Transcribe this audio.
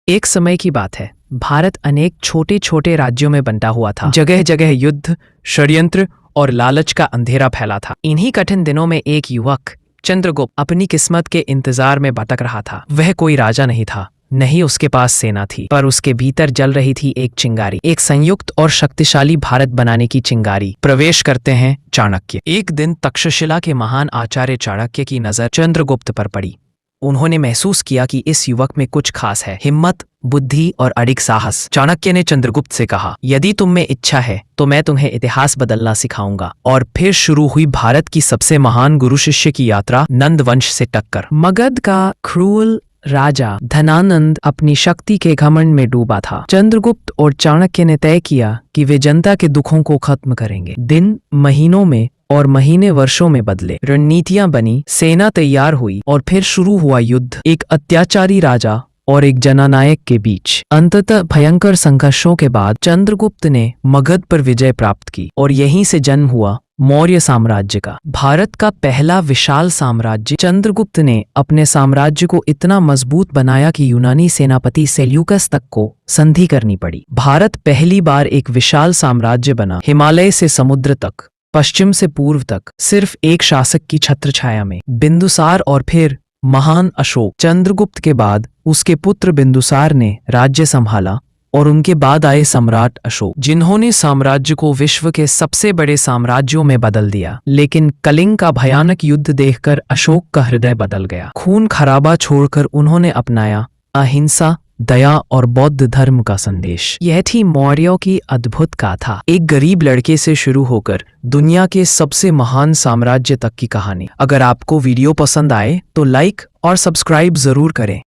एक समय की बात है, भारत अनेक छोटे छोटे राज्यों में बंटा हुआ था। जगह जगह युद्ध, षड्यंत्र और लालच का अंधेरा फैला था। इन्हीं कठिन दिनों में एक युवक चंद्रगुप्त अपनी किस्मत के इंतजार में भटक रहा था। वह कोई राजा नहीं था, नहीं उसके पास सेना थी, पर उसके भीतर जल रही थी एक चिंगारी, एक संयुक्त और शक्तिशाली भारत बनाने की चिंगारी। प्रवेश करते हैं चाणक्य। एक दिन तक्षशिला के महान आचार्य चाणक्य की नजर चंद्रगुप्त पर पड़ी। उन्होंने महसूस किया कि इस युवक में कुछ खास है, हिम्मत, बुद्धि और अडिग साहस। चाणक्य ने चंद्रगुप्त से कहा, यदि तुम में इच्छा है तो मैं तुम्हें इतिहास बदलना सिखाऊंगा। और फिर शुरू हुई भारत की सबसे महान गुरु शिष्य की यात्रा, नंद वंश से टक्कर। मगध का क्रूर राजा धनानंद अपनी शक्ति के घमंड में डूबा था। चंद्रगुप्त और चाणक्य ने तय किया कि वे जनता के दुखों को खत्म करेंगे। दिन महीनों में और महीने वर्षों में बदले, रणनीतियां बनी, सेना तैयार हुई और फिर शुरू हुआ युद्ध, एक अत्याचारी राजा और एक जननायक के बीच। अंततः भयंकर संघर्षों के बाद चंद्रगुप्त ने मगध पर विजय प्राप्त की और यहीं से जन्म हुआ मौर्य साम्राज्य का। भारत का पहला विशाल साम्राज्य। चंद्रगुप्त ने अपने साम्राज्य को इतना मजबूत बनाया कि यूनानी सेनापति सेल्यूकस तक को संधि करनी पड़ी। भारत पहली बार एक विशाल साम्राज्य बना, हिमालय से समुद्र तक, पश्चिम से पूर्व तक, सिर्फ एक शासक की छत्रछाया में, बिंदुसार और फिर महान अशोक। चंद्रगुप्त के बाद उसके पुत्र बिंदुसार ने राज्य संभाला और उनके बाद आए सम्राट अशोक, जिन्होंने साम्राज्य को विश्व के सबसे बड़े साम्राज्यों में बदल दिया। लेकिन कलिंग का भयानक युद्ध देखकर अशोक का हृदय बदल गया। खून खराबा छोड़कर उन्होंने अपनाया अहिंसा, दया और बौद्ध धर्म का संदेश। यह थी मौर्यों की अद्भुत गाथा, एक गरीब लड़के से शुरू होकर दुनिया के सबसे महान साम्राज्य तक की कहानी। अगर आपको वीडियो पसंद आए तो लाइक और सब्सक्राइब जरूर करें।